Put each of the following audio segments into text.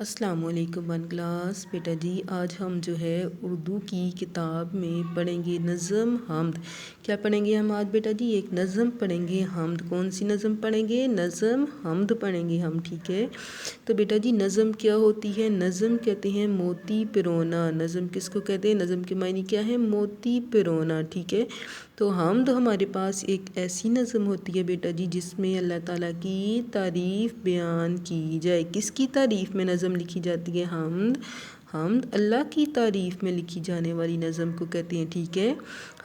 अस्सलाम वालेकुम one class. बेटा जी आज हम जो है उर्दू की किताब में पढ़ेंगे नज़म हमद। क्या पढ़ेंगे हम आज बेटा जी? एक नज़म पढ़ेंगे हमद। कौन सी नज़म पढ़ेंगे? नज़म हमद पढ़ेंगे हम, ठीक है। तो बेटा जी नज़म क्या होती है? नज़म कहते हैं मोती पिरोना। नज़म किसको कहते हैं? नज़म के मायने क्या है? मोती पिरोना, ठीक है। तो हमद हमारे पास एक ऐसी नज़म होती है बेटा जी जिसमें अल्लाह ताला की तारीफ़ बयान की जाए। किसकी तारीफ़ में नज़म लिखी जाती है? हमद अल्लाह की तारीफ़ में लिखी जाने वाली नज़म को कहते हैं, ठीक है।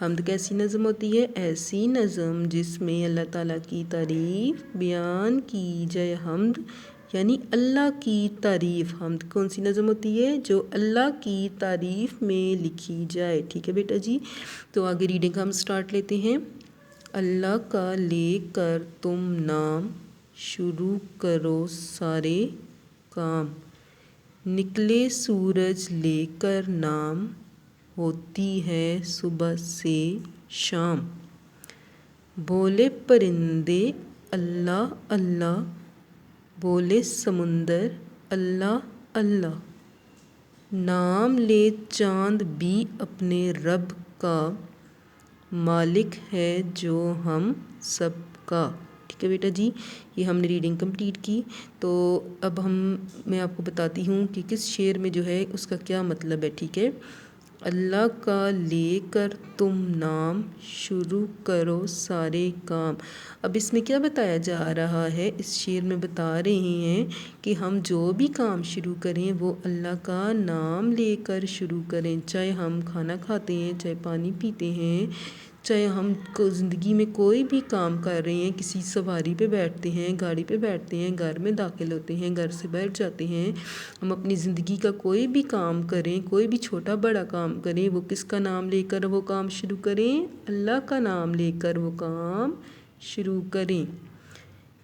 हमद कैसी नज़म होती है? ऐसी नज़म जिसमें अल्लाह ताला की तारीफ़ बयान की जाए। हमद यानी अल्लाह की तारीफ़। हमद कौन सी नज़म होती है? जो अल्लाह की तारीफ़ में लिखी जाए, ठीक है बेटा जी। तो आगे रीडिंग हम स्टार्ट लेते हैं। अल्लाह का लेकर तुम नाम, शुरू करो सारे काम। निकले सूरज लेकर नाम, होती है सुबह से शाम। बोले परिंदे अल्लाह अल्लाह, बोले समुंदर अल्लाह अल्लाह। नाम ले चाँद भी अपने रब का, मालिक है जो हम सब का, ठीक है बेटा जी। ये हमने रीडिंग कंप्लीट की। तो अब मैं आपको बताती हूँ कि किस शेर में जो है उसका क्या मतलब है, ठीक है। अल्लाह का लेकर तुम नाम, शुरू करो सारे काम। अब इसमें क्या बताया जा रहा है? इस शेर में बता रहे हैं कि हम जो भी काम शुरू करें वो अल्लाह का नाम लेकर शुरू करें। चाहे हम खाना खाते हैं, चाहे पानी पीते हैं, चाहे हम ज़िंदगी में कोई भी काम कर रहे हैं, किसी सवारी पे बैठते हैं, गाड़ी पे बैठते हैं, घर में दाखिल होते हैं, घर से बैठ जाते हैं, हम अपनी ज़िंदगी का कोई भी काम करें, कोई भी छोटा बड़ा काम करें, वो किसका नाम लेकर वो काम शुरू करें? अल्लाह का नाम लेकर वो काम शुरू करें।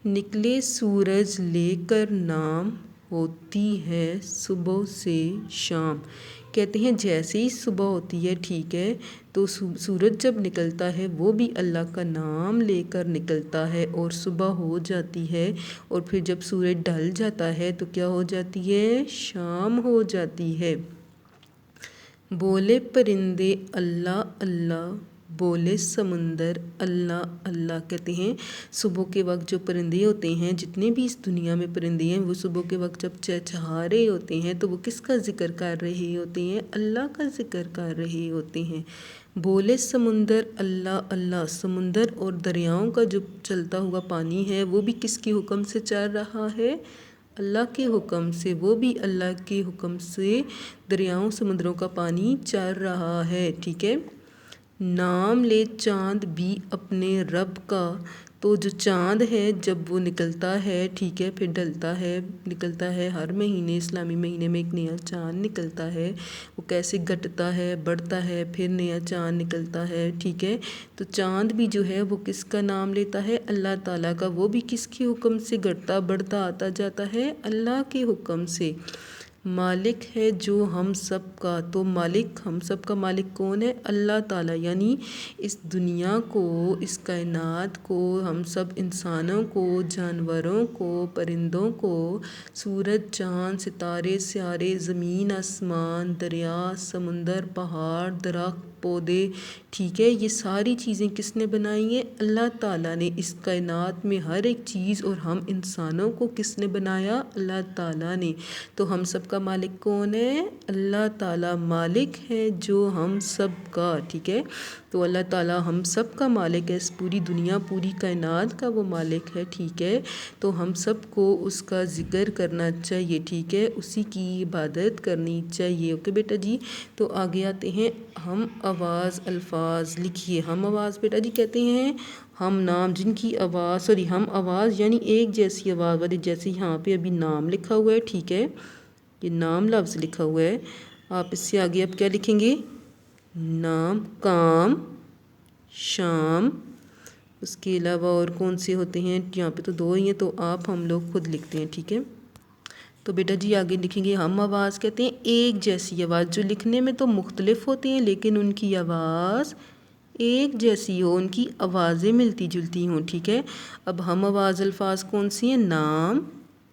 निकले सूरज लेकर नाम, होती है सुबह से शाम। कहते हैं जैसे ही सुबह होती है, ठीक है, तो सूरज जब निकलता है वो भी अल्लाह का नाम लेकर निकलता है और सुबह हो जाती है। और फिर जब सूरज ढल जाता है तो क्या हो जाती है? शाम हो जाती है। बोले परिंदे अल्लाह अल्लाह, बोले समुंदर अल्लाह अल्लाह। कहते हैं सुबह के वक्त जो परिंदे होते हैं, जितने भी इस दुनिया में परिंदे हैं, वो सुबह के वक्त जब चहचहा रहे होते हैं तो वो किसका ज़िक्र कर रहे होते हैं? अल्लाह का ज़िक्र कर रहे होते हैं। बोले समुंदर अल्लाह अल्लाह। समुंदर और दरियाओं का जो चलता हुआ पानी है वो भी किसके हुक्म से चल रहा है? अल्लाह के हुक्म से। वो भी अल्लाह के हुक्म से दरियाओं समुद्रों का पानी चल रहा है, ठीक है। नाम ले चाँद भी अपने रब का। तो जो चाँद है जब वो निकलता है, ठीक है, फिर ढलता है, निकलता है। हर महीने इस्लामी महीने में एक नया चाँद निकलता है। वो कैसे घटता है, बढ़ता है, फिर नया चाँद निकलता है, ठीक है। तो चाँद भी जो है वो किसका नाम लेता है? अल्लाह ताला का। वो भी किसके हुक्म से घटता बढ़ता आता जाता है? अल्लाह के हुक्म से। मालिक है जो हम सब का। तो मालिक, हम सब का मालिक कौन है? अल्लाह ताला। यानी इस दुनिया को, इस कायनात को, हम सब इंसानों को, जानवरों को, परिंदों को, सूरज चाँद सितारे स्यारे, ज़मीन आसमान, दरिया समुंदर, पहाड़ दरख्त पौधे, ठीक है, ये सारी चीज़ें किसने बनाई हैं? अल्लाह ताला ने। इस कायनात में हर एक चीज़ और हम इंसानों को किसने बनाया? अल्लाह ताला ने। तो हम सब का मालिक कौन है? अल्लाह ताला मालिक है जो हम सब का, ठीक है। तो अल्लाह ताला हम सब का मालिक है। इस पूरी दुनिया, पूरी कायनात का वो मालिक है, ठीक है। तो हम सब को उसका ज़िक्र करना चाहिए, ठीक है, उसी की इबादत करनी चाहिए। ओके बेटा जी। तो आगे आते हैं। हम आवाज़ अल्फाज लिखिए। हम आवाज़ बेटा जी कहते हैं हम नाम जिनकी आवाज़, हम आवाज़ यानी एक जैसी आवाज़ वाली। जैसे यहाँ पे अभी नाम लिखा हुआ है, ठीक है, ये नाम लफ्ज़ लिखा हुआ है। आप इससे आगे अब क्या लिखेंगे? नाम, काम, शाम। उसके अलावा और कौन से होते हैं? यहाँ पे तो दो ही हैं, तो आप हम लोग खुद लिखते हैं, ठीक है। तो बेटा जी आगे लिखेंगे हम आवाज़ कहते हैं एक जैसी आवाज़, जो लिखने में तो मुख्तलिफ होते हैं लेकिन उनकी आवाज़ एक जैसी हो, उनकी आवाज़ें मिलती जुलती हों, ठीक है। अब हम आवाज़ अल्फाज कौन सी हैं? नाम,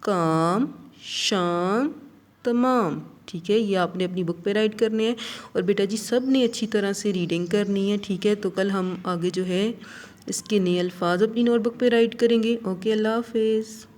काम, शाम, तमाम। ठीक है, ये आपने अपनी बुक पे राइट करने हैं और बेटा जी सब ने अच्छी तरह से रीडिंग करनी है। ठीक है, तो कल हम आगे जो है इसके नए अल्फाज अपनी नोटबुक पे राइट करेंगे। ओके, अल्लाह हाफिज़।